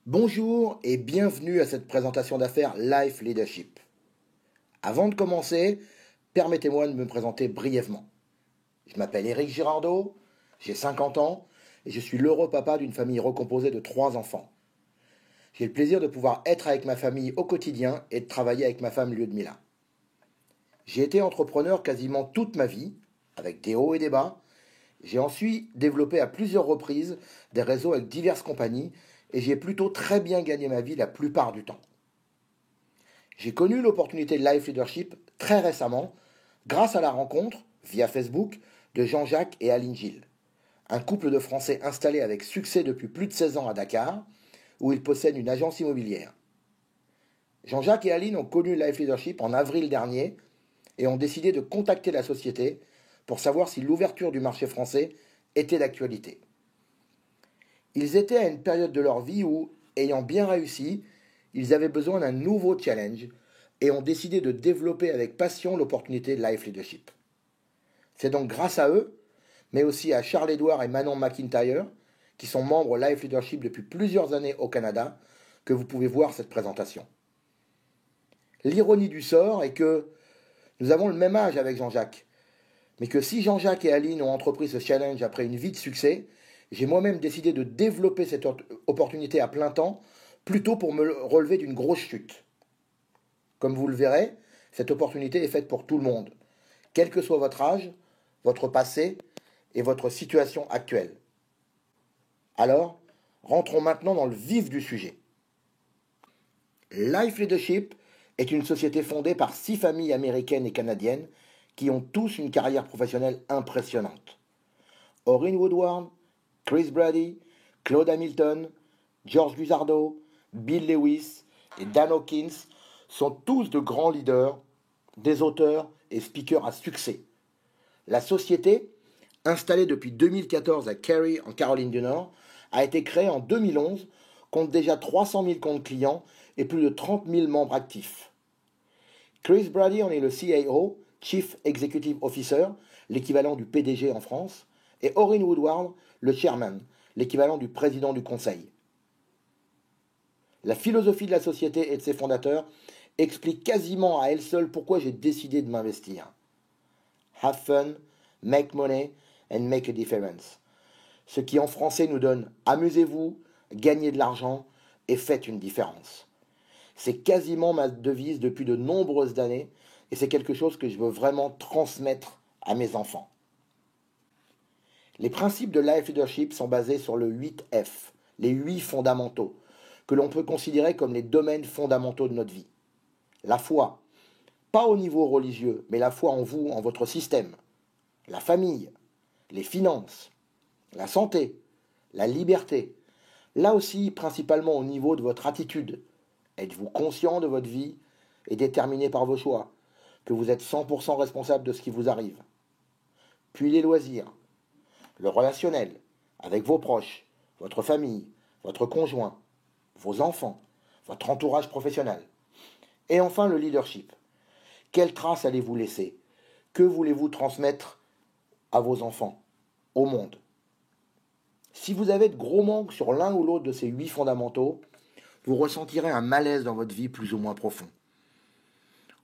Bonjour et bienvenue à cette présentation d'affaires Life Leadership. Avant de commencer, permettez-moi de me présenter brièvement. Je m'appelle Éric Girardot, j'ai 50 ans et je suis l'heureux papa d'une famille recomposée de 3 enfants. J'ai le plaisir de pouvoir être avec ma famille au quotidien et de travailler avec ma femme Lyudmila. J'ai été entrepreneur quasiment toute ma vie, avec des hauts et des bas. J'ai ensuite développé à plusieurs reprises des réseaux avec diverses compagnies et j'ai plutôt très bien gagné ma vie la plupart du temps. J'ai connu l'opportunité de Life Leadership très récemment grâce à la rencontre, via Facebook, de Jean-Jacques et Aline Gilles, un couple de Français installés avec succès depuis plus de 16 ans à Dakar, où ils possèdent une agence immobilière. Jean-Jacques et Aline ont connu Life Leadership en avril dernier et ont décidé de contacter la société pour savoir si l'ouverture du marché français était d'actualité. Ils étaient à une période de leur vie où, ayant bien réussi, ils avaient besoin d'un nouveau challenge et ont décidé de développer avec passion l'opportunité de Life Leadership. C'est donc grâce à eux, mais aussi à Charles-Édouard et Manon McIntyre, qui sont membres Life Leadership depuis plusieurs années au Canada, que vous pouvez voir cette présentation. L'ironie du sort est que nous avons le même âge avec Jean-Jacques, mais que si Jean-Jacques et Aline ont entrepris ce challenge après une vie de succès, j'ai moi-même décidé de développer cette opportunité à plein temps, plutôt pour me relever d'une grosse chute. Comme vous le verrez, cette opportunité est faite pour tout le monde, quel que soit votre âge, votre passé et votre situation actuelle. Alors, rentrons maintenant dans le vif du sujet. Life Leadership est une société fondée par 6 familles américaines et canadiennes qui ont tous une carrière professionnelle impressionnante. Orrin Woodward, Chris Brady, Claude Hamilton, George Guzzardo, Bill Lewis et Dan Hawkins sont tous de grands leaders, des auteurs et speakers à succès. La société, installée depuis 2014 à Cary en Caroline du Nord, a été créée en 2011, compte déjà 300 000 comptes clients et plus de 30 000 membres actifs. Chris Brady en est le CAO, Chief Executive Officer, l'équivalent du PDG en France, et Orrin Woodward, le Chairman, l'équivalent du président du conseil. La philosophie de la société et de ses fondateurs explique quasiment à elle seule pourquoi j'ai décidé de m'investir. Have fun, make money and make a difference. Ce qui en français nous donne amusez-vous, gagnez de l'argent et faites une différence. C'est quasiment ma devise depuis de nombreuses années et c'est quelque chose que je veux vraiment transmettre à mes enfants. Les principes de Life Leadership sont basés sur le 8F, les 8 fondamentaux, que l'on peut considérer comme les domaines fondamentaux de notre vie. La foi, pas au niveau religieux, mais la foi en vous, en votre système. La famille, les finances, la santé, la liberté. Là aussi, principalement au niveau de votre attitude. Êtes-vous conscient de votre vie et déterminé par vos choix, que vous êtes 100% responsable de ce qui vous arrive. Puis les loisirs, le relationnel, avec vos proches, votre famille, votre conjoint, vos enfants, votre entourage professionnel. Et enfin le leadership. Quelle trace allez-vous laisser? Que voulez-vous transmettre à vos enfants, au monde? Si vous avez de gros manques sur l'un ou l'autre de ces 8 fondamentaux, vous ressentirez un malaise dans votre vie plus ou moins profond.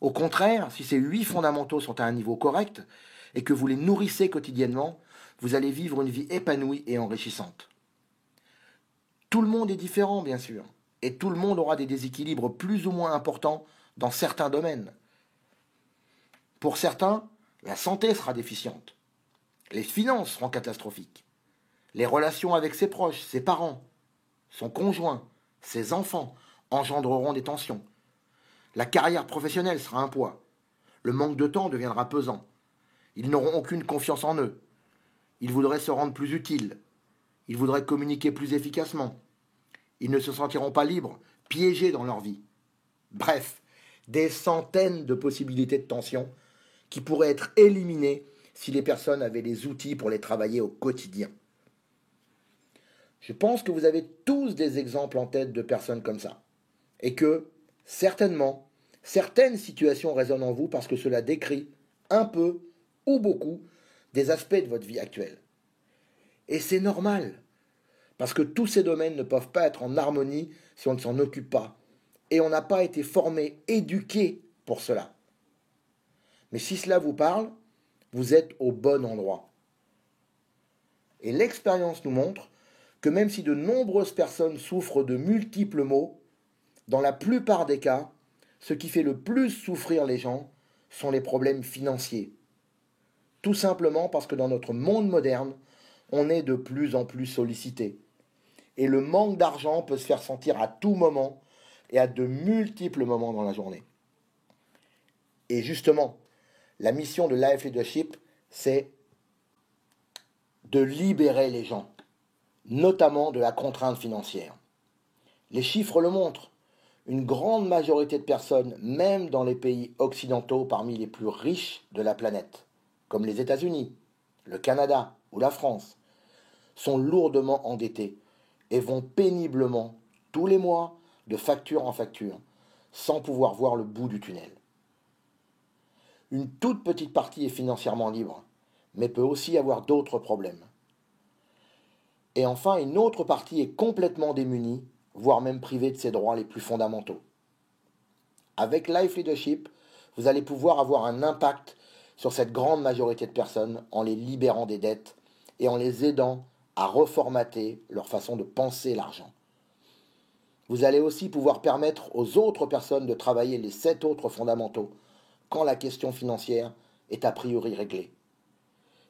Au contraire, si ces 8 fondamentaux sont à un niveau correct et que vous les nourrissez quotidiennement, vous allez vivre une vie épanouie et enrichissante. Tout le monde est différent, bien sûr, et tout le monde aura des déséquilibres plus ou moins importants dans certains domaines. Pour certains, la santé sera déficiente, les finances seront catastrophiques, les relations avec ses proches, ses parents, son conjoint, ses enfants engendreront des tensions. La carrière professionnelle sera un poids. Le manque de temps deviendra pesant. Ils n'auront aucune confiance en eux. Ils voudraient se rendre plus utiles. Ils voudraient communiquer plus efficacement. Ils ne se sentiront pas libres, piégés dans leur vie. Bref, des centaines de possibilités de tensions qui pourraient être éliminées si les personnes avaient les outils pour les travailler au quotidien. Je pense que vous avez tous des exemples en tête de personnes comme ça. Et que, certainement, certaines situations résonnent en vous parce que cela décrit un peu ou beaucoup des aspects de votre vie actuelle. Et c'est normal, Parce que tous ces domaines ne peuvent pas être en harmonie si on ne s'en occupe pas. Et on n'a pas été formé, éduqué pour cela. Mais si cela vous parle, vous êtes au bon endroit. Et l'expérience nous montre que même si de nombreuses personnes souffrent de multiples maux, dans la plupart des cas, ce qui fait le plus souffrir les gens sont les problèmes financiers. Tout simplement parce que dans notre monde moderne, on est de plus en plus sollicité. Et le manque d'argent peut se faire sentir à tout moment et à de multiples moments dans la journée. Et justement, la mission de Life Leadership, c'est de libérer les gens, notamment de la contrainte financière. Les chiffres le montrent. Une grande majorité de personnes, même dans les pays occidentaux parmi les plus riches de la planète, comme les États-Unis, le Canada ou la France, sont lourdement endettés et vont péniblement, tous les mois, de facture en facture, sans pouvoir voir le bout du tunnel. Une toute petite partie est financièrement libre, mais peut aussi avoir d'autres problèmes. Et enfin, une autre partie est complètement démunie, voire même privée de ses droits les plus fondamentaux. Avec Life Leadership, vous allez pouvoir avoir un impact sur cette grande majorité de personnes en les libérant des dettes et en les aidant à reformater leur façon de penser l'argent. Vous allez aussi pouvoir permettre aux autres personnes de travailler les 7 autres fondamentaux quand la question financière est a priori réglée.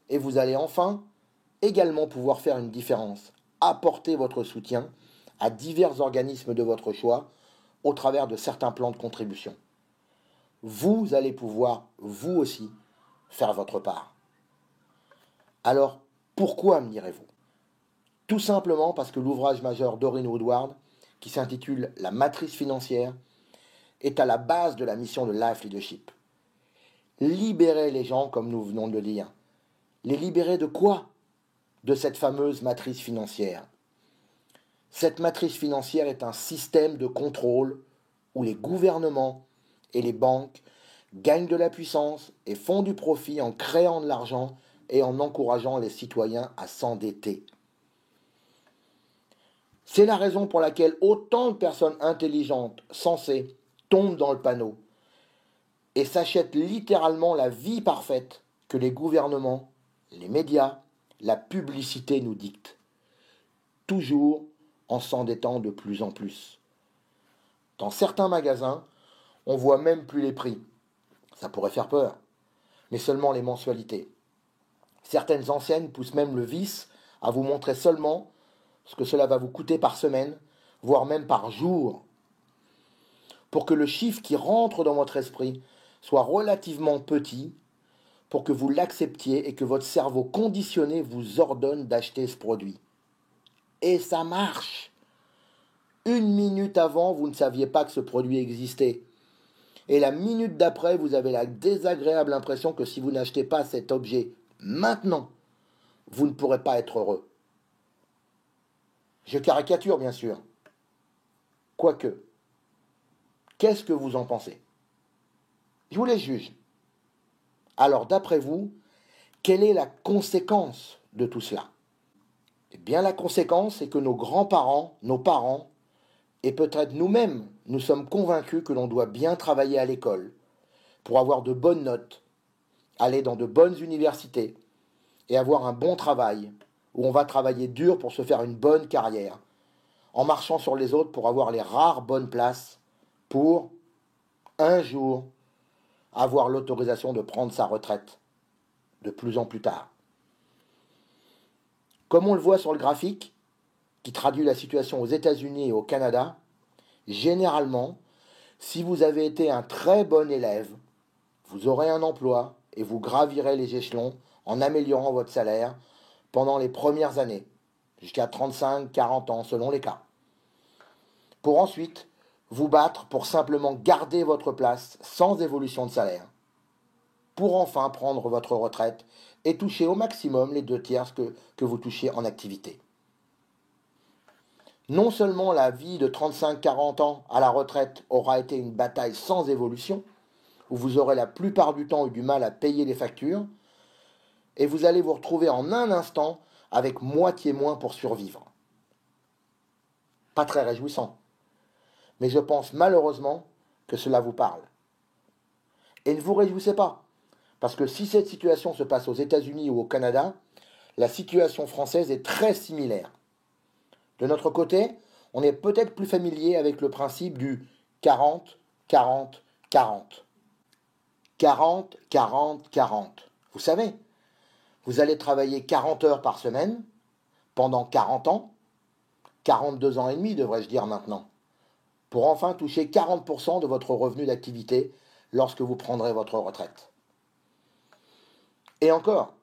Et vous allez enfin également pouvoir faire une différence, apporter votre soutien à divers organismes de votre choix au travers de certains plans de contribution. Vous allez pouvoir, vous aussi, faire votre part. Alors, pourquoi me direz-vous? Tout simplement parce que l'ouvrage majeur d'Orrin Woodward, qui s'intitule La matrice financière, est à la base de la mission de Life Leadership. Libérer les gens, comme nous venons de le dire. Les libérer de quoi? De cette fameuse matrice financière. Cette matrice financière est un système de contrôle où les gouvernements et les banques gagnent de la puissance et font du profit en créant de l'argent et en encourageant les citoyens à s'endetter. C'est la raison pour laquelle autant de personnes intelligentes, sensées, tombent dans le panneau et s'achètent littéralement la vie parfaite que les gouvernements, les médias, la publicité nous dictent. Toujours en s'endettant de plus en plus. Dans certains magasins, on voit même plus les prix. Ça pourrait faire peur, mais seulement les mensualités. Certaines enseignes poussent même le vice à vous montrer seulement ce que cela va vous coûter par semaine, voire même par jour, pour que le chiffre qui rentre dans votre esprit soit relativement petit, pour que vous l'acceptiez et que votre cerveau conditionné vous ordonne d'acheter ce produit. Et ça marche. 1 minute avant, vous ne saviez pas que ce produit existait. Et la minute d'après, vous avez la désagréable impression que si vous n'achetez pas cet objet maintenant, vous ne pourrez pas être heureux. Je caricature, bien sûr. Quoique, qu'est-ce que vous en pensez? Je vous les juge. Alors, d'après vous, quelle est la conséquence de tout cela? Eh bien, la conséquence, c'est que nos grands-parents, nos parents, et peut-être nous-mêmes, nous sommes convaincus que l'on doit bien travailler à l'école pour avoir de bonnes notes, aller dans de bonnes universités et avoir un bon travail où on va travailler dur pour se faire une bonne carrière, en marchant sur les autres pour avoir les rares bonnes places pour, un jour, avoir l'autorisation de prendre sa retraite de plus en plus tard. Comme on le voit sur le graphique, qui traduit la situation aux États-Unis et au Canada, généralement, si vous avez été un très bon élève, vous aurez un emploi et vous gravirez les échelons en améliorant votre salaire pendant les premières années, jusqu'à 35-40 ans selon les cas, pour ensuite vous battre pour simplement garder votre place sans évolution de salaire, pour enfin prendre votre retraite et toucher au maximum les 2/3 que vous touchiez en activité. Non seulement la vie de 35-40 ans à la retraite aura été une bataille sans évolution, où vous aurez la plupart du temps eu du mal à payer les factures, et vous allez vous retrouver en un instant avec moitié moins pour survivre. Pas très réjouissant. Mais je pense malheureusement que cela vous parle. Et ne vous réjouissez pas, parce que si cette situation se passe aux États-Unis ou au Canada, la situation française est très similaire. De notre côté, on est peut-être plus familier avec le principe du 40, 40, 40. 40, 40, 40. Vous savez, vous allez travailler 40 heures par semaine pendant 40 ans, 42 ans et demi devrais-je dire maintenant, pour enfin toucher 40% de votre revenu d'activité lorsque vous prendrez votre retraite. Et encore,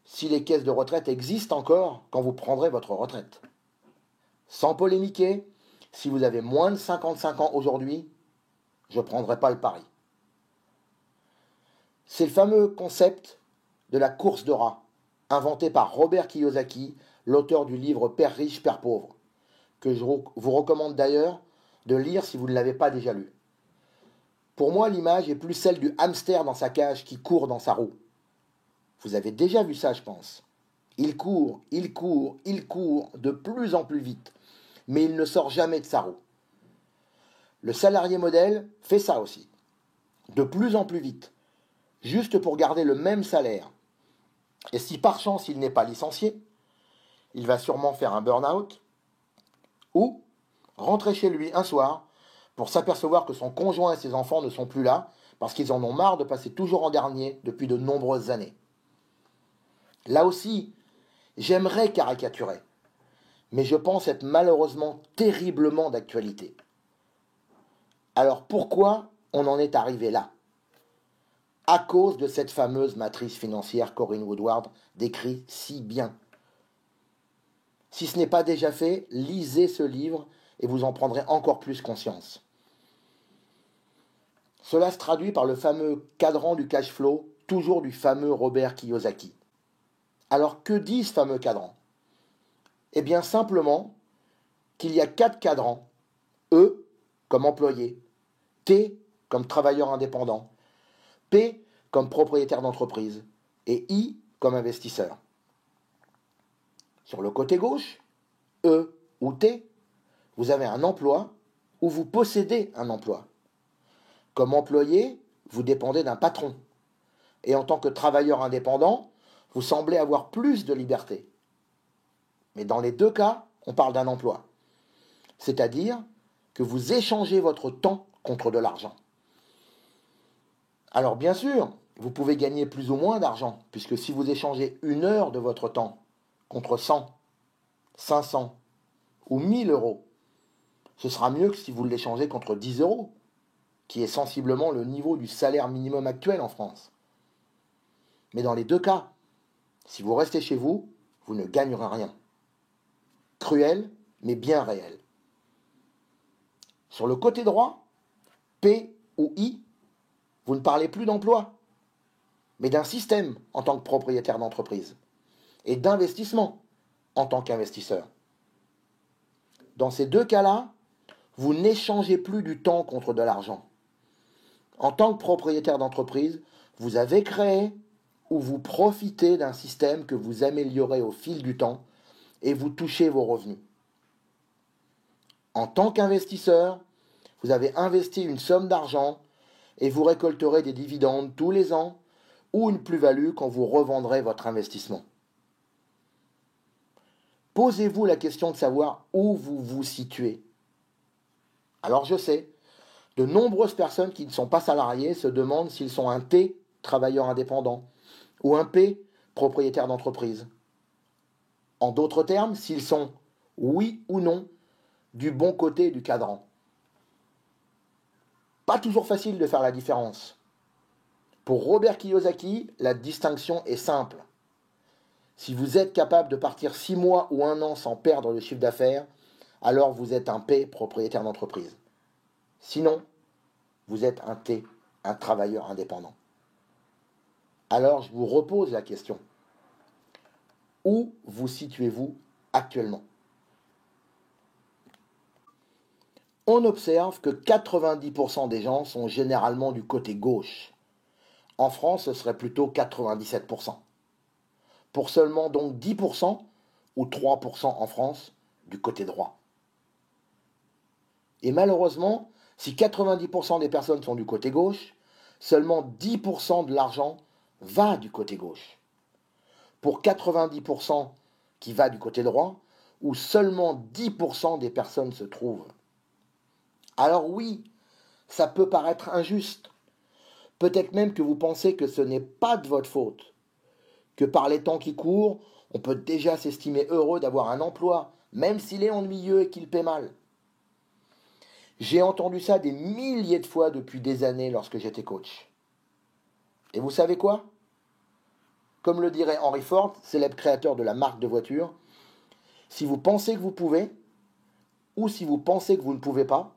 si les caisses de retraite existent encore quand vous prendrez votre retraite. Sans polémiquer, si vous avez moins de 55 ans aujourd'hui, je ne prendrai pas le pari. C'est le fameux concept de la course de rats, inventé par Robert Kiyosaki, l'auteur du livre Père riche, Père pauvre, que je vous recommande d'ailleurs de lire si vous ne l'avez pas déjà lu. Pour moi, l'image est plus celle du hamster dans sa cage qui court dans sa roue. Vous avez déjà vu ça, je pense. Il court, il court, il court de plus en plus vite, mais il ne sort jamais de sa roue. Le salarié modèle fait ça aussi, de plus en plus vite, juste pour garder le même salaire. Et si par chance il n'est pas licencié, il va sûrement faire un burn-out ou rentrer chez lui un soir pour s'apercevoir que son conjoint et ses enfants ne sont plus là parce qu'ils en ont marre de passer toujours en dernier depuis de nombreuses années. Là aussi, j'aimerais caricaturer, mais je pense être malheureusement terriblement d'actualité. Alors pourquoi on en est arrivé là ? À cause de cette fameuse matrice financière qu'Orin Woodward décrit si bien. Si ce n'est pas déjà fait, lisez ce livre et vous en prendrez encore plus conscience. Cela se traduit par le fameux cadran du cash flow, toujours du fameux Robert Kiyosaki. Alors que dit ce fameux cadran ? Eh bien simplement qu'il y a 4 cadrans, E comme employé, T comme travailleur indépendant, P comme propriétaire d'entreprise et I comme investisseur. Sur le côté gauche, E ou T, vous avez un emploi ou vous possédez un emploi. Comme employé, vous dépendez d'un patron. Et en tant que travailleur indépendant, vous semblez avoir plus de liberté. Mais dans les deux cas, on parle d'un emploi. C'est-à-dire que vous échangez votre temps contre de l'argent. Alors bien sûr, vous pouvez gagner plus ou moins d'argent, puisque si vous échangez 1 heure de votre temps contre 100, 500 ou 1000 euros, ce sera mieux que si vous l'échangez contre 10 euros, qui est sensiblement le niveau du salaire minimum actuel en France. Mais dans les deux cas, si vous restez chez vous, vous ne gagnerez rien. Cruel, mais bien réel. Sur le côté droit, P ou I, vous ne parlez plus d'emploi, mais d'un système en tant que propriétaire d'entreprise et d'investissement en tant qu'investisseur. Dans ces deux cas-là, vous n'échangez plus du temps contre de l'argent. En tant que propriétaire d'entreprise, vous avez créé ou vous profitez d'un système que vous améliorez au fil du temps et vous touchez vos revenus. En tant qu'investisseur, vous avez investi une somme d'argent et vous récolterez des dividendes tous les ans ou une plus-value quand vous revendrez votre investissement. Posez-vous la question de savoir où vous vous situez. Alors je sais, de nombreuses personnes qui ne sont pas salariées se demandent s'ils sont un T, travailleur indépendant, ou un P, propriétaire d'entreprise. En d'autres termes, s'ils sont, oui ou non, du bon côté du cadran. Pas toujours facile de faire la différence. Pour Robert Kiyosaki, la distinction est simple. Si vous êtes capable de partir 6 mois ou 1 an sans perdre le chiffre d'affaires, alors vous êtes un P, propriétaire d'entreprise. Sinon, vous êtes un T, un travailleur indépendant. Alors je vous repose la question. Où vous situez-vous actuellement ? On observe que 90% des gens sont généralement du côté gauche. En France, ce serait plutôt 97%. Pour seulement donc 10% ou 3% en France du côté droit. Et malheureusement, si 90% des personnes sont du côté gauche, seulement 10% de l'argent va du côté gauche. Pour 90% qui va du côté droit, où seulement 10% des personnes se trouvent. Alors oui, ça peut paraître injuste. Peut-être même que vous pensez que ce n'est pas de votre faute, que par les temps qui courent, on peut déjà s'estimer heureux d'avoir un emploi, même s'il est ennuyeux et qu'il paie mal. J'ai entendu ça des milliers de fois depuis des années lorsque j'étais coach. Et vous savez quoi? Comme le dirait Henry Ford, célèbre créateur de la marque de voiture, si vous pensez que vous pouvez, ou si vous pensez que vous ne pouvez pas,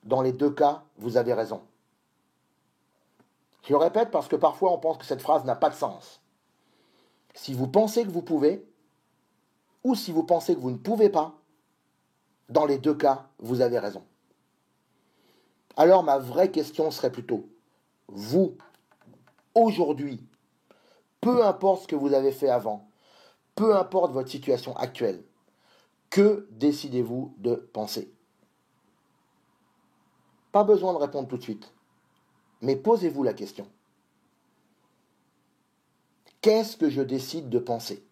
dans les deux cas, vous avez raison. Je le répète parce que parfois on pense que cette phrase n'a pas de sens. Si vous pensez que vous pouvez, ou si vous pensez que vous ne pouvez pas, dans les deux cas, vous avez raison. Alors ma vraie question serait plutôt, vous, aujourd'hui, peu importe ce que vous avez fait avant, peu importe votre situation actuelle, que décidez-vous de penser? Pas besoin de répondre tout de suite, mais posez-vous la question. Qu'est-ce que je décide de penser?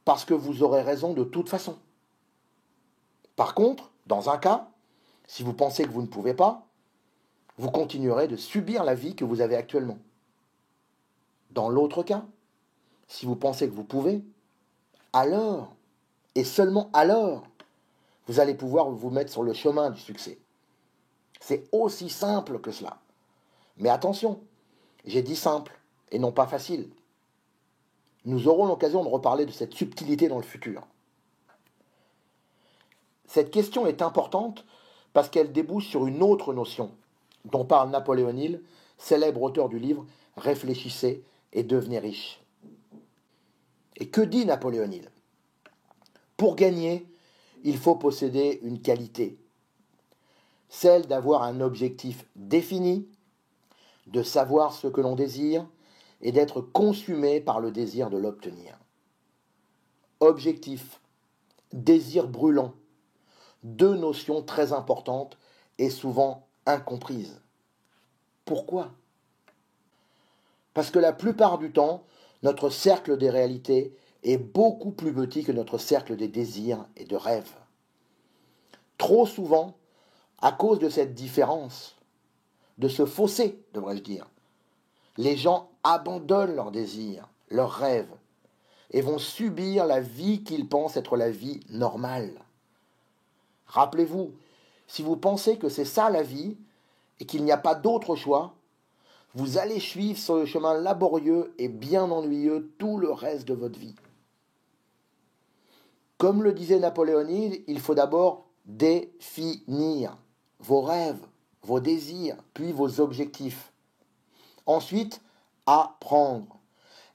Parce que vous aurez raison de toute façon. Par contre, dans un cas, si vous pensez que vous ne pouvez pas, vous continuerez de subir la vie que vous avez actuellement. Dans l'autre cas, si vous pensez que vous pouvez, alors, et seulement alors, vous allez pouvoir vous mettre sur le chemin du succès. C'est aussi simple que cela. Mais attention, j'ai dit simple et non pas facile. Nous aurons l'occasion de reparler de cette subtilité dans le futur. Cette question est importante parce qu'elle débouche sur une autre notion dont parle Napoléon Hill, célèbre auteur du livre « Réfléchissez et devenez riche ». Et que dit Napoléon Hill? Pour gagner, il faut posséder une qualité, celle d'avoir un objectif défini, de savoir ce que l'on désire et d'être consumé par le désir de l'obtenir. Objectif, désir brûlant, deux notions très importantes et souvent incomprises. Pourquoi? Parce que la plupart du temps, notre cercle des réalités est beaucoup plus petit que notre cercle des désirs et de rêves. Trop souvent, à cause de cette différence, de ce fossé, devrais-je dire, les gens abandonnent leurs désirs, leurs rêves, et vont subir la vie qu'ils pensent être la vie normale. Rappelez-vous, si vous pensez que c'est ça la vie, et qu'il n'y a pas d'autre choix, vous allez suivre sur le chemin laborieux et bien ennuyeux tout le reste de votre vie. Comme le disait Napoléon Hill, il faut d'abord définir vos rêves, vos désirs, puis vos objectifs. Ensuite, apprendre,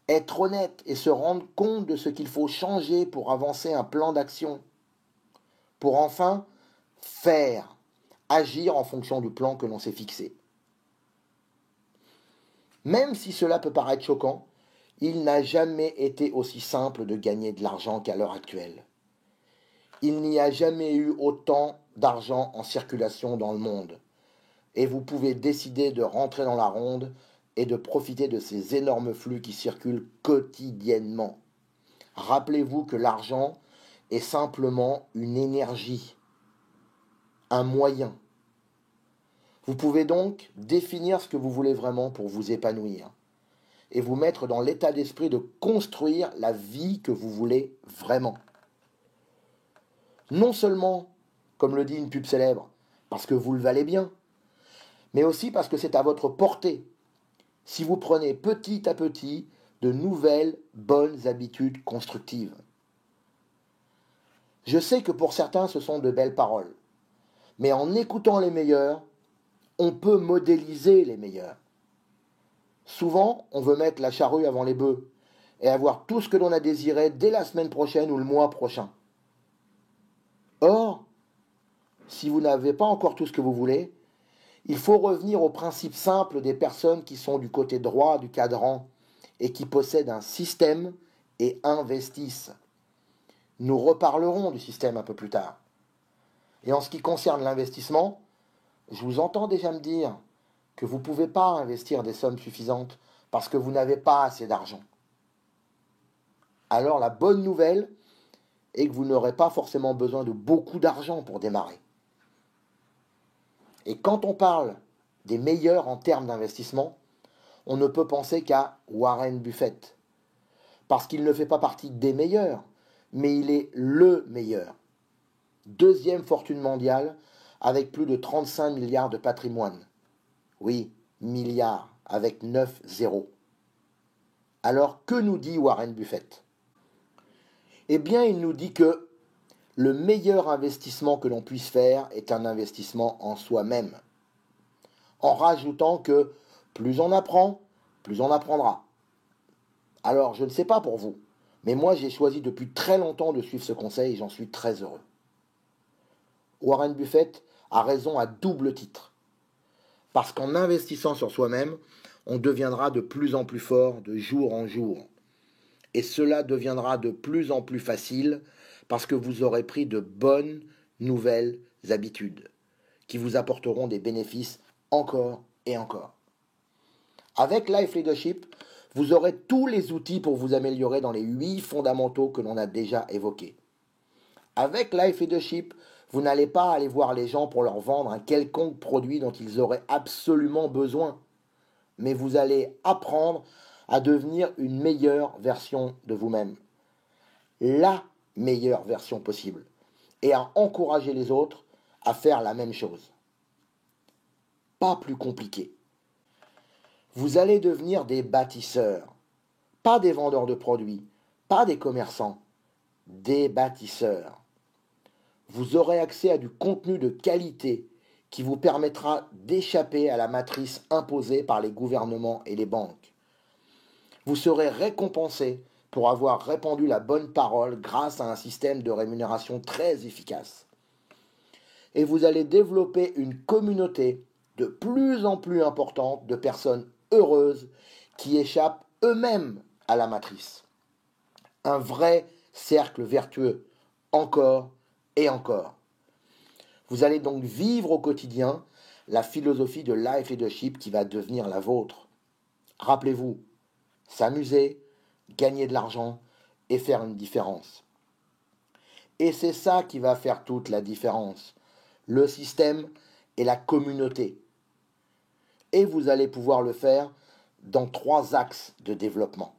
être honnête et se rendre compte de ce qu'il faut changer pour avancer un plan d'action. Pour enfin faire, agir en fonction du plan que l'on s'est fixé. Même si cela peut paraître choquant, il n'a jamais été aussi simple de gagner de l'argent qu'à l'heure actuelle. Il n'y a jamais eu autant d'argent en circulation dans le monde. Et vous pouvez décider de rentrer dans la ronde et de profiter de ces énormes flux qui circulent quotidiennement. Rappelez-vous que l'argent est simplement une énergie, un moyen. Vous pouvez donc définir ce que vous voulez vraiment pour vous épanouir et vous mettre dans l'état d'esprit de construire la vie que vous voulez vraiment. Non seulement, comme le dit une pub célèbre, parce que vous le valez bien, mais aussi parce que c'est à votre portée, si vous prenez petit à petit de nouvelles bonnes habitudes constructives. Je sais que pour certains ce sont de belles paroles, mais en écoutant les meilleurs, on peut modéliser les meilleurs. Souvent, on veut mettre la charrue avant les bœufs et avoir tout ce que l'on a désiré dès la semaine prochaine ou le mois prochain. Or, si vous n'avez pas encore tout ce que vous voulez, il faut revenir au principe simple des personnes qui sont du côté droit du cadran et qui possèdent un système et investissent. Nous reparlerons du système un peu plus tard. Et en ce qui concerne l'investissement, je vous entends déjà me dire que vous ne pouvez pas investir des sommes suffisantes parce que vous n'avez pas assez d'argent. Alors la bonne nouvelle est que vous n'aurez pas forcément besoin de beaucoup d'argent pour démarrer. Et quand on parle des meilleurs en termes d'investissement, on ne peut penser qu'à Warren Buffett. Parce qu'il ne fait pas partie des meilleurs, mais il est le meilleur. Deuxième fortune mondiale avec plus de 35 milliards de patrimoine. Oui, milliards avec 9 zéros. Alors que nous dit Warren Buffett? Eh bien, il nous dit que le meilleur investissement que l'on puisse faire est un investissement en soi-même. En rajoutant que plus on apprend, plus on apprendra. Alors, je ne sais pas pour vous, mais moi j'ai choisi depuis très longtemps de suivre ce conseil et j'en suis très heureux. Warren Buffett a raison à double titre. Parce qu'en investissant sur soi-même, on deviendra de plus en plus fort de jour en jour. Et cela deviendra de plus en plus facile parce que vous aurez pris de bonnes nouvelles habitudes qui vous apporteront des bénéfices encore et encore. Avec Life Leadership, vous aurez tous les outils pour vous améliorer dans les 8 fondamentaux que l'on a déjà évoqués. Avec Life Leadership, vous n'allez pas aller voir les gens pour leur vendre un quelconque produit dont ils auraient absolument besoin, mais vous allez apprendre à devenir une meilleure version de vous-même. La meilleure version possible. Et à encourager les autres à faire la même chose. Pas plus compliqué. Vous allez devenir des bâtisseurs. Pas des vendeurs de produits, pas des commerçants, des bâtisseurs. Vous aurez accès à du contenu de qualité qui vous permettra d'échapper à la matrice imposée par les gouvernements et les banques. Vous serez récompensé pour avoir répandu la bonne parole grâce à un système de rémunération très efficace. Et vous allez développer une communauté de plus en plus importante de personnes heureuses qui échappent eux-mêmes à la matrice. Un vrai cercle vertueux, encore et encore. Vous allez donc vivre au quotidien la philosophie de Life Leadership qui va devenir la vôtre. Rappelez-vous, s'amuser, gagner de l'argent et faire une différence. Et c'est ça qui va faire toute la différence. Le système et la communauté. Et vous allez pouvoir le faire dans 3 axes de développement.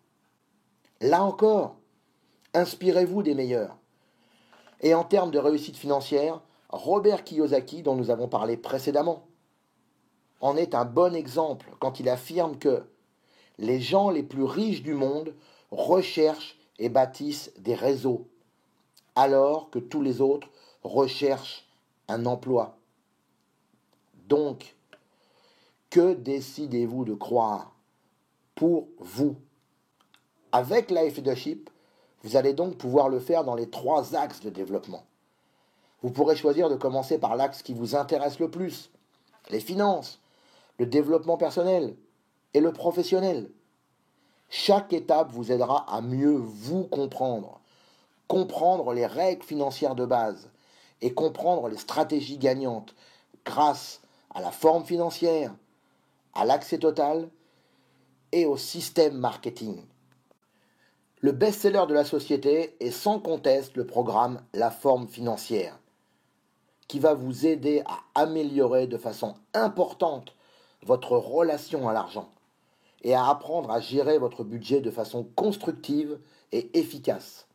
Là encore, inspirez-vous des meilleurs. Et en termes de réussite financière, Robert Kiyosaki, dont nous avons parlé précédemment, en est un bon exemple quand il affirme que les gens les plus riches du monde recherchent et bâtissent des réseaux, alors que tous les autres recherchent un emploi. Donc, que décidez-vous de croire pour vous? Avec Life Leadership, vous allez donc pouvoir le faire dans les 3 axes de développement. Vous pourrez choisir de commencer par l'axe qui vous intéresse le plus, les finances, le développement personnel et le professionnel. Chaque étape vous aidera à mieux vous comprendre, comprendre les règles financières de base et comprendre les stratégies gagnantes grâce à la forme financière, à l'accès total et au système marketing. Le best-seller de la société est sans conteste le programme La forme financière, qui va vous aider à améliorer de façon importante votre relation à l'argent et à apprendre à gérer votre budget de façon constructive et efficace.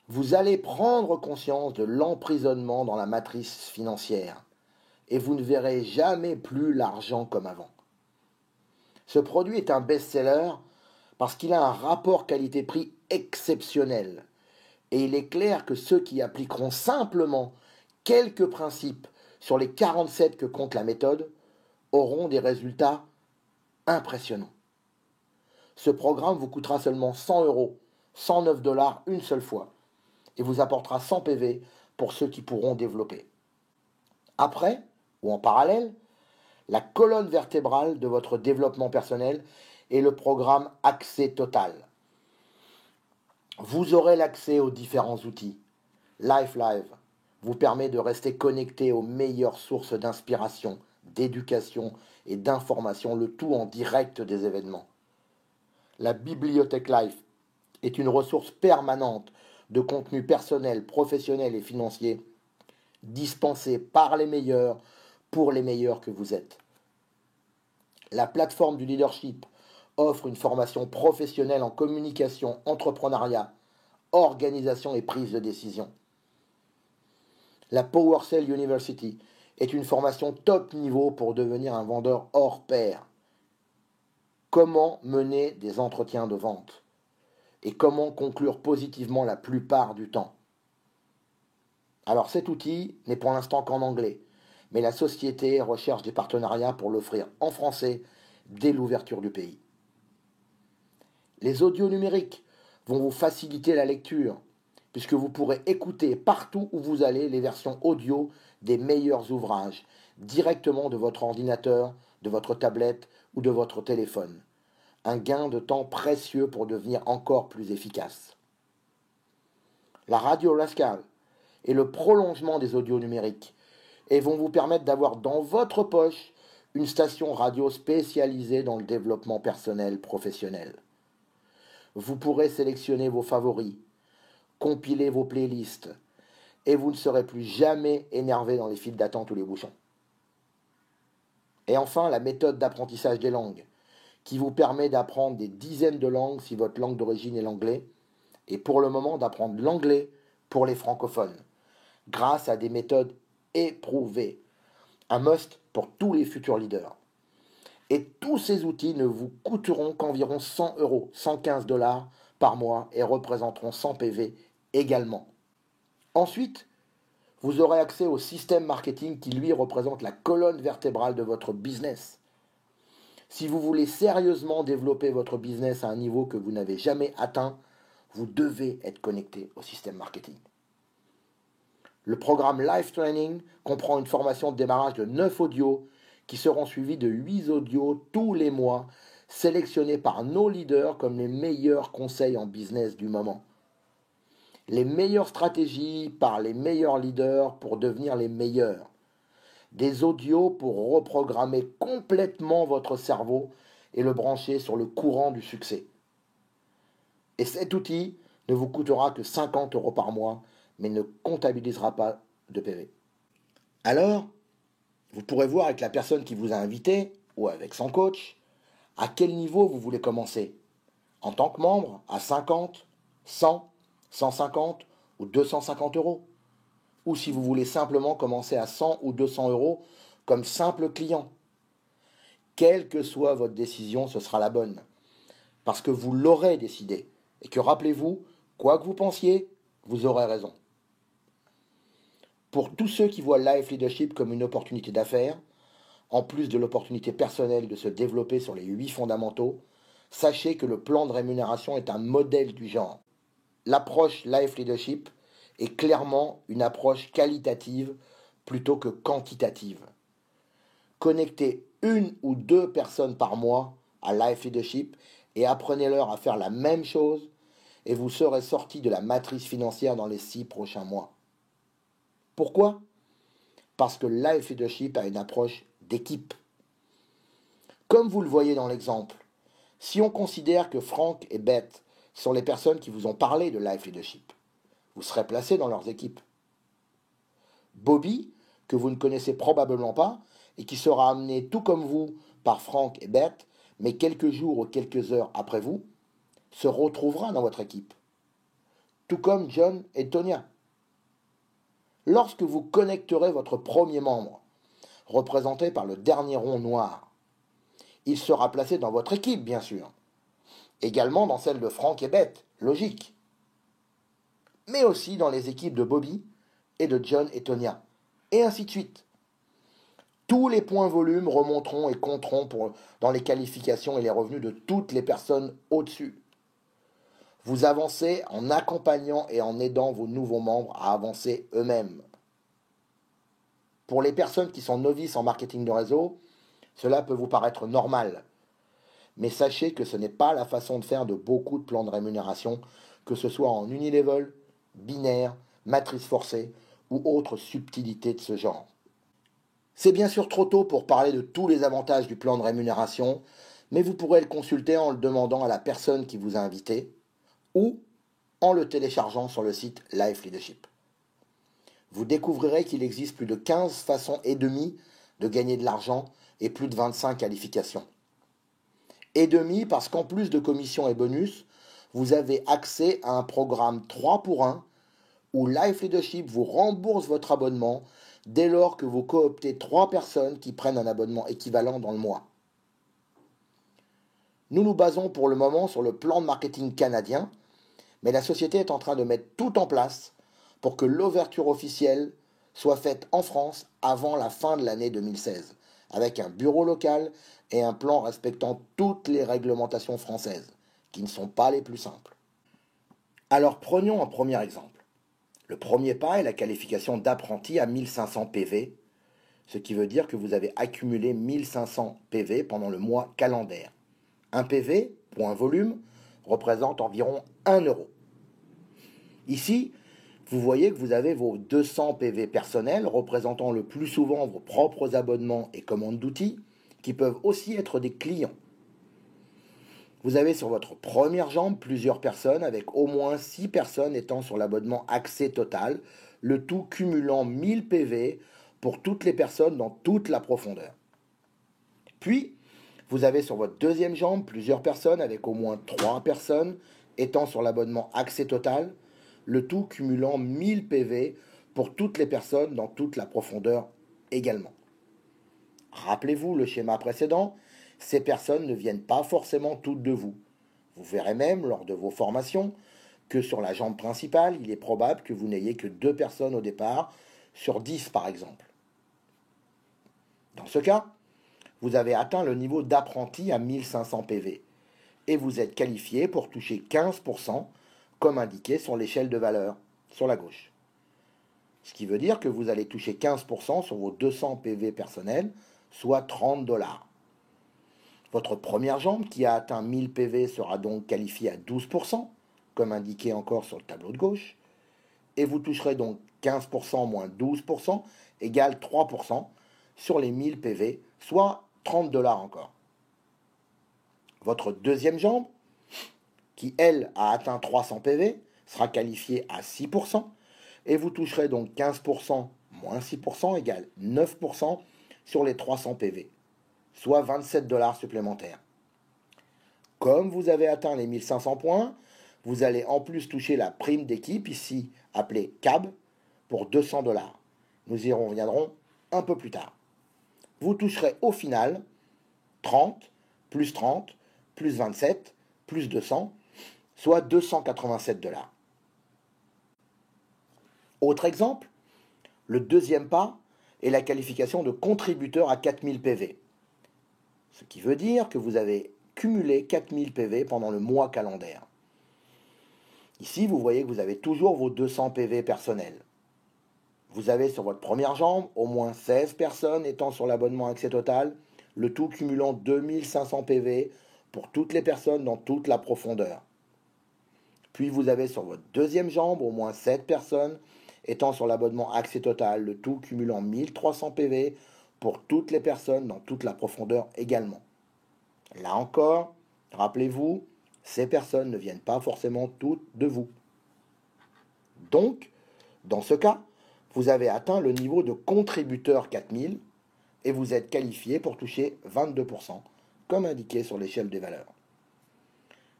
Vous allez prendre conscience de l'emprisonnement dans la matrice financière et vous ne verrez jamais plus l'argent comme avant. Ce produit est un best-seller parce qu'il a un rapport qualité-prix exceptionnel. Et il est clair que ceux qui appliqueront simplement quelques principes sur les 47 que compte la méthode auront des résultats impressionnants. Ce programme vous coûtera seulement 100 €, 109 $ une seule fois, et vous apportera 100 PV pour ceux qui pourront développer. Après, ou en parallèle, la colonne vertébrale de votre développement personnel est le programme Accès Total. Vous aurez l'accès aux différents outils, Life Live, vous permet de rester connecté aux meilleures sources d'inspiration, d'éducation et d'information, le tout en direct des événements. La bibliothèque Life est une ressource permanente de contenu personnel, professionnel et financier dispensé par les meilleurs pour les meilleurs que vous êtes. La plateforme du leadership offre une formation professionnelle en communication, entrepreneuriat, organisation et prise de décision. La PowerSell University est une formation top niveau pour devenir un vendeur hors pair. Comment mener des entretiens de vente et comment conclure positivement la plupart du temps. Alors cet outil n'est pour l'instant qu'en anglais, mais la société recherche des partenariats pour l'offrir en français dès l'ouverture du pays. Les audios numériques vont vous faciliter la lecture, puisque vous pourrez écouter partout où vous allez les versions audio des meilleurs ouvrages, directement de votre ordinateur, de votre tablette ou de votre téléphone. Un gain de temps précieux pour devenir encore plus efficace. La Radio Rascal est le prolongement des audios numériques et vont vous permettre d'avoir dans votre poche une station radio spécialisée dans le développement personnel professionnel. Vous pourrez sélectionner vos favoris, compiler vos playlists et vous ne serez plus jamais énervé dans les files d'attente ou les bouchons. Et enfin, la méthode d'apprentissage des langues qui vous permet d'apprendre des dizaines de langues si votre langue d'origine est l'anglais et pour le moment d'apprendre l'anglais pour les francophones grâce à des méthodes éprouvées. Un must pour tous les futurs leaders. Et tous ces outils ne vous coûteront qu'environ 100 €, 115 $ par mois et représenteront 100 PV également. Ensuite, vous aurez accès au système marketing qui lui représente la colonne vertébrale de votre business. Si vous voulez sérieusement développer votre business à un niveau que vous n'avez jamais atteint, vous devez être connecté au système marketing. Le programme Life Training comprend une formation de démarrage de 9 audios qui seront suivis de 8 audios tous les mois, sélectionnés par nos leaders comme les meilleurs conseils en business du moment. Les meilleures stratégies par les meilleurs leaders pour devenir les meilleurs. Des audios pour reprogrammer complètement votre cerveau et le brancher sur le courant du succès. Et cet outil ne vous coûtera que 50 € par mois, mais ne comptabilisera pas de PV. Alors, vous pourrez voir avec la personne qui vous a invité, ou avec son coach, à quel niveau vous voulez commencer. En tant que membre, à 50, 100, 150 ou 250 €. Ou si vous voulez simplement commencer à 100 ou 200 € comme simple client. Quelle que soit votre décision, ce sera la bonne. Parce que vous l'aurez décidé. Et que rappelez-vous, quoi que vous pensiez, vous aurez raison. Pour tous ceux qui voient Life Leadership comme une opportunité d'affaires, en plus de l'opportunité personnelle de se développer sur les 8 fondamentaux, sachez que le plan de rémunération est un modèle du genre. L'approche Life Leadership est clairement une approche qualitative plutôt que quantitative. Connectez 1 ou 2 personnes par mois à Life Leadership et apprenez-leur à faire la même chose et vous serez sorti de la matrice financière dans les 6 prochains mois. Pourquoi ? Parce que Life Leadership a une approche d'équipe. Comme vous le voyez dans l'exemple, si on considère que Franck et Beth sont les personnes qui vous ont parlé de Life Leadership, vous serez placé dans leurs équipes. Bobby, que vous ne connaissez probablement pas, et qui sera amené tout comme vous par Franck et Beth, mais quelques jours ou quelques heures après vous, se retrouvera dans votre équipe. Tout comme John et Tonya. Lorsque vous connecterez votre premier membre, représenté par le dernier rond noir, il sera placé dans votre équipe, bien sûr. Également dans celle de Franck et Beth, logique. Mais aussi dans les équipes de Bobby et de John et Tonya, et ainsi de suite. Tous les points volumes remonteront et compteront dans les qualifications et les revenus de toutes les personnes au-dessus. Vous avancez en accompagnant et en aidant vos nouveaux membres à avancer eux-mêmes. Pour les personnes qui sont novices en marketing de réseau, cela peut vous paraître normal. Mais sachez que ce n'est pas la façon de faire de beaucoup de plans de rémunération, que ce soit en unilevel, binaire, matrice forcée ou autres subtilités de ce genre. C'est bien sûr trop tôt pour parler de tous les avantages du plan de rémunération, mais vous pourrez le consulter en le demandant à la personne qui vous a invité ou en le téléchargeant sur le site Life Leadership. Vous découvrirez qu'il existe plus de 15 façons et demie de gagner de l'argent et plus de 25 qualifications. Et demi parce qu'en plus de commissions et bonus, vous avez accès à un programme 3 pour 1 où Life Leadership vous rembourse votre abonnement dès lors que vous cooptez 3 personnes qui prennent un abonnement équivalent dans le mois. Nous nous basons pour le moment sur le plan de marketing canadien, mais la société est en train de mettre tout en place pour que l'ouverture officielle soit faite en France avant la fin de l'année 2016, avec un bureau local et un plan respectant toutes les réglementations françaises, qui ne sont pas les plus simples. Alors prenons un premier exemple. Le premier pas est la qualification d'apprenti à 1500 PV, ce qui veut dire que vous avez accumulé 1500 PV pendant le mois calendaire. Un PV, point volume, représente environ 1 euro. Ici, vous voyez que vous avez vos 200 PV personnels représentant le plus souvent vos propres abonnements et commandes d'outils, qui peuvent aussi être des clients. Vous avez sur votre première jambe plusieurs personnes avec au moins 6 personnes étant sur l'abonnement accès total, le tout cumulant 1000 PV pour toutes les personnes dans toute la profondeur. Puis, vous avez sur votre deuxième jambe plusieurs personnes avec au moins 3 personnes étant sur l'abonnement accès total, le tout cumulant 1000 PV pour toutes les personnes dans toute la profondeur également. Rappelez-vous le schéma précédent, ces personnes ne viennent pas forcément toutes de vous. Vous verrez même lors de vos formations que sur la jambe principale, il est probable que vous n'ayez que 2 personnes au départ, sur 10 par exemple. Dans ce cas, vous avez atteint le niveau d'apprenti à 1500 PV et vous êtes qualifié pour toucher 15% comme indiqué sur l'échelle de valeur sur la gauche. Ce qui veut dire que vous allez toucher 15% sur vos 200 PV personnels, soit 30 $. Votre première jambe qui a atteint 1000 PV sera donc qualifiée à 12%, comme indiqué encore sur le tableau de gauche, et vous toucherez donc 15% moins 12% égale 3% sur les 1000 PV, soit 30 $ encore. Votre deuxième jambe, qui elle a atteint 300 PV, sera qualifiée à 6%, et vous toucherez donc 15% moins 6% égale 9% sur les 300 PV, soit 27 $ supplémentaires. Comme vous avez atteint les 1500 points, vous allez en plus toucher la prime d'équipe, ici appelée CAB, pour 200 $. Nous y reviendrons un peu plus tard. Vous toucherez au final 30, plus 27, plus 200, soit 287 $. Autre exemple, le deuxième pas est la qualification de contributeur à 4000 PV. Ce qui veut dire que vous avez cumulé 4000 PV pendant le mois calendaire. Ici, vous voyez que vous avez toujours vos 200 PV personnels. Vous avez sur votre première jambe au moins 16 personnes étant sur l'abonnement accès total, le tout cumulant 2500 PV pour toutes les personnes dans toute la profondeur. Puis vous avez sur votre deuxième jambe au moins 7 personnes étant sur l'abonnement accès total, le tout cumulant 1300 PV pour toutes les personnes dans toute la profondeur également. Là encore, rappelez-vous, ces personnes ne viennent pas forcément toutes de vous. Donc, dans ce cas, vous avez atteint le niveau de contributeur 4000 et vous êtes qualifié pour toucher 22%, comme indiqué sur l'échelle des valeurs.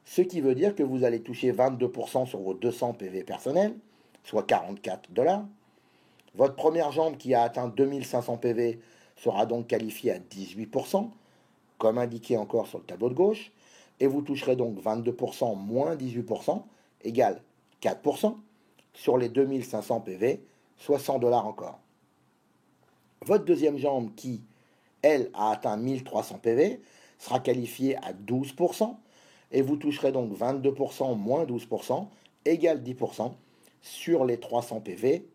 Ce qui veut dire que vous allez toucher 22% sur vos 200 PV personnels, soit 44 $. Votre première jambe qui a atteint 2500 PV sera donc qualifiée à 18%, comme indiqué encore sur le tableau de gauche, et vous toucherez donc 22% moins 18%, égale 4%, sur les 2500 PV, soit 100 $ encore. Votre deuxième jambe qui, elle, a atteint 1300 PV, sera qualifiée à 12%, et vous toucherez donc 22% moins 12%, égale 10%, sur les 300 PV,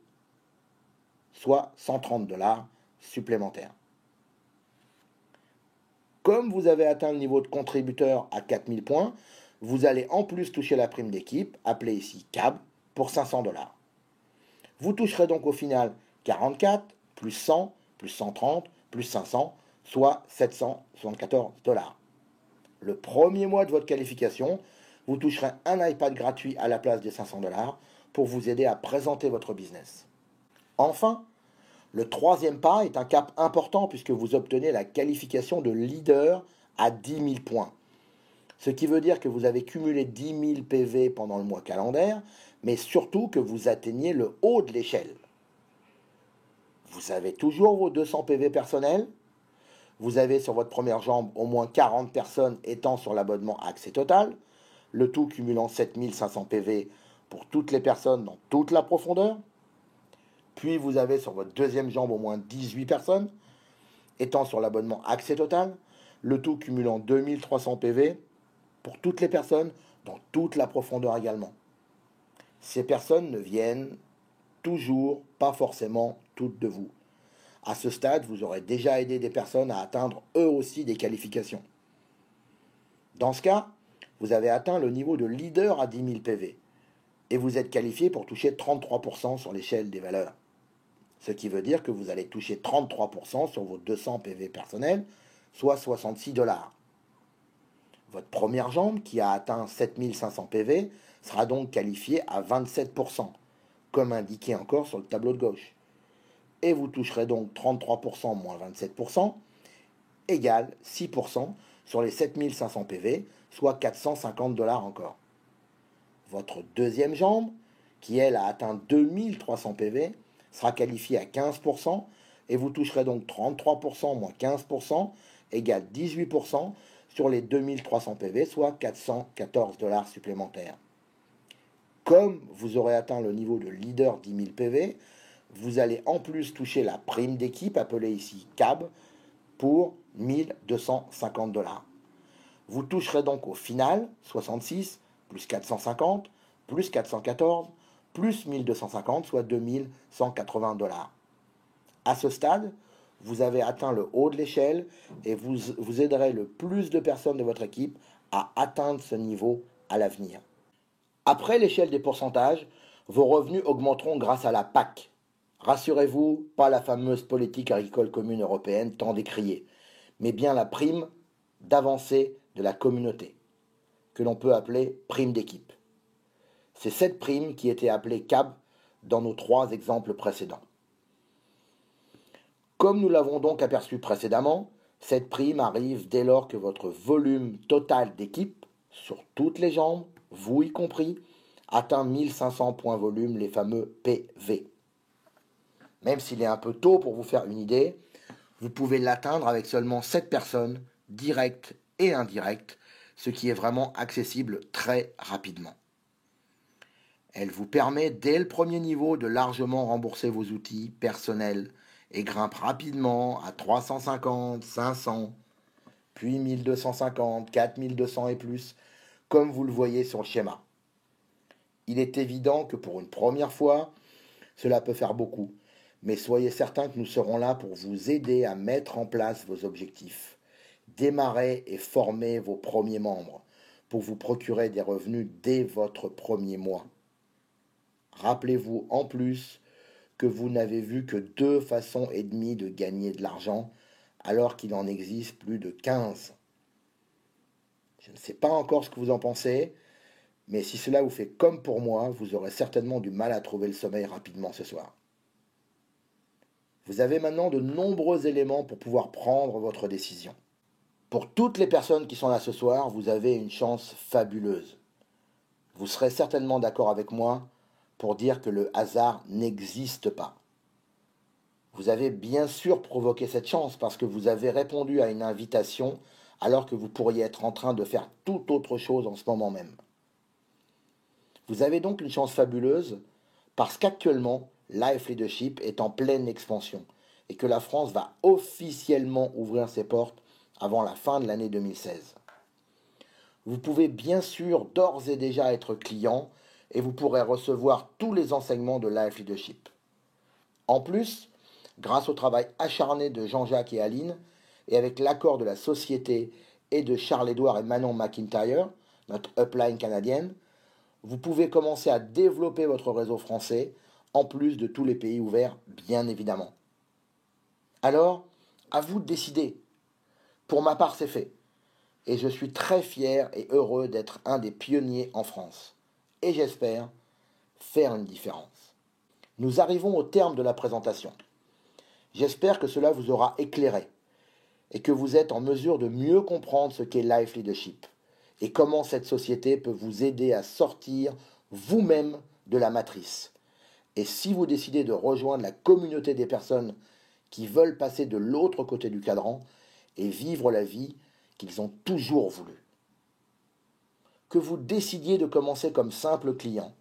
soit 130 $ supplémentaires. Comme vous avez atteint le niveau de contributeur à 4000 points, vous allez en plus toucher la prime d'équipe, appelée ici CAB, pour 500 $. Vous toucherez donc au final 44, plus 100, plus 130, plus 500, soit 774 $. Le premier mois de votre qualification, vous toucherez un iPad gratuit à la place des 500 $ pour vous aider à présenter votre business. Enfin, le troisième pas est un cap important puisque vous obtenez la qualification de leader à 10 000 points. Ce qui veut dire que vous avez cumulé 10 000 PV pendant le mois calendaire, mais surtout que vous atteignez le haut de l'échelle. Vous avez toujours vos 200 PV personnels. Vous avez sur votre première jambe au moins 40 personnes étant sur l'abonnement Accès Total, le tout cumulant 7500 PV pour toutes les personnes dans toute la profondeur. Puis vous avez sur votre deuxième jambe au moins 18 personnes étant sur l'abonnement Accès Total, le tout cumulant 2300 PV pour toutes les personnes dans toute la profondeur également. Ces personnes ne viennent toujours pas forcément toutes de vous. À ce stade, vous aurez déjà aidé des personnes à atteindre eux aussi des qualifications. Dans ce cas, vous avez atteint le niveau de leader à 10 000 PV et vous êtes qualifié pour toucher 33% sur l'échelle des valeurs. Ce qui veut dire que vous allez toucher 33% sur vos 200 PV personnels, soit 66 $. Votre première jambe, qui a atteint 7500 PV, sera donc qualifiée à 27%, comme indiqué encore sur le tableau de gauche. Et vous toucherez donc 33% moins 27%, égale 6% sur les 7500 PV, soit 450 $ encore. Votre deuxième jambe, qui elle a atteint 2300 PV, sera qualifiée à 15%, et vous toucherez donc 33% moins 15%, égale 18% sur les 2300 PV, soit 414 $ supplémentaires. Comme vous aurez atteint le niveau de leader 10 000 PV, vous allez en plus toucher la prime d'équipe, appelée ici CAB, pour 1250 $. Vous toucherez donc au final 66 plus 450 plus 414 plus 1250, soit 2180 $. À ce stade, vous avez atteint le haut de l'échelle et vous aiderez le plus de personnes de votre équipe à atteindre ce niveau à l'avenir. Après l'échelle des pourcentages, vos revenus augmenteront grâce à la PAC. Rassurez-vous, pas la fameuse politique agricole commune européenne tant décriée, mais bien la prime d'avancée de la communauté, que l'on peut appeler prime d'équipe. C'est cette prime qui était appelée CAB dans nos 3 exemples précédents. Comme nous l'avons donc aperçu précédemment, cette prime arrive dès lors que votre volume total d'équipe, sur toutes les jambes, vous y compris, atteint 1500 points volume, les fameux PV. Même s'il est un peu tôt pour vous faire une idée, vous pouvez l'atteindre avec seulement 7 personnes, directes et indirectes, ce qui est vraiment accessible très rapidement. Elle vous permet dès le premier niveau de largement rembourser vos outils personnels et grimpe rapidement à 350, 500, puis 1250, 4200 et plus, comme vous le voyez sur le schéma. Il est évident que pour une première fois, cela peut faire beaucoup, mais soyez certains que nous serons là pour vous aider à mettre en place vos objectifs. Démarrez et formez vos premiers membres pour vous procurer des revenus dès votre premier mois. Rappelez-vous en plus que vous n'avez vu que 2 façons et demie de gagner de l'argent, alors qu'il en existe plus de 15. Je ne sais pas encore ce que vous en pensez, mais si cela vous fait comme pour moi, vous aurez certainement du mal à trouver le sommeil rapidement ce soir. Vous avez maintenant de nombreux éléments pour pouvoir prendre votre décision. Pour toutes les personnes qui sont là ce soir, vous avez une chance fabuleuse. Vous serez certainement d'accord avec moi pour dire que le hasard n'existe pas. Vous avez bien sûr provoqué cette chance parce que vous avez répondu à une invitation alors que vous pourriez être en train de faire toute autre chose en ce moment même. Vous avez donc une chance fabuleuse parce qu'actuellement, Life Leadership est en pleine expansion et que la France va officiellement ouvrir ses portes avant la fin de l'année 2016. Vous pouvez bien sûr d'ores et déjà être client et vous pourrez recevoir tous les enseignements de Life Leadership. En plus, grâce au travail acharné de Jean-Jacques et Aline, et avec l'accord de la société et de Charles-Édouard et Manon McIntyre, notre upline canadienne, vous pouvez commencer à développer votre réseau français en plus de tous les pays ouverts, bien évidemment. Alors, à vous de décider. Pour ma part, c'est fait. Et je suis très fier et heureux d'être un des pionniers en France. Et j'espère faire une différence. Nous arrivons au terme de la présentation. J'espère que cela vous aura éclairé et que vous êtes en mesure de mieux comprendre ce qu'est Life Leadership et comment cette société peut vous aider à sortir vous-même de la matrice. Et si vous décidez de rejoindre la communauté des personnes qui veulent passer de l'autre côté du cadran et vivre la vie qu'ils ont toujours voulu. Que vous décidiez de commencer comme simple client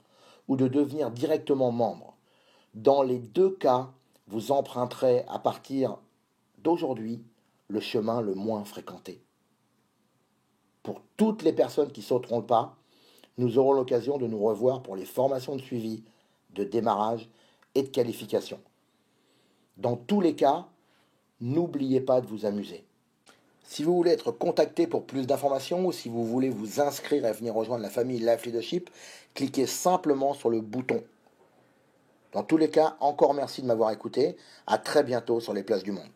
ou de devenir directement membre, dans les deux cas, vous emprunterez à partir d'aujourd'hui le chemin le moins fréquenté. Pour toutes les personnes qui sauteront le pas, nous aurons l'occasion de nous revoir pour les formations de suivi, de démarrage et de qualification. Dans tous les cas, n'oubliez pas de vous amuser. Si vous voulez être contacté pour plus d'informations ou si vous voulez vous inscrire et venir rejoindre la famille Life Leadership, cliquez simplement sur le bouton. Dans tous les cas, encore merci de m'avoir écouté. À très bientôt sur les plages du monde.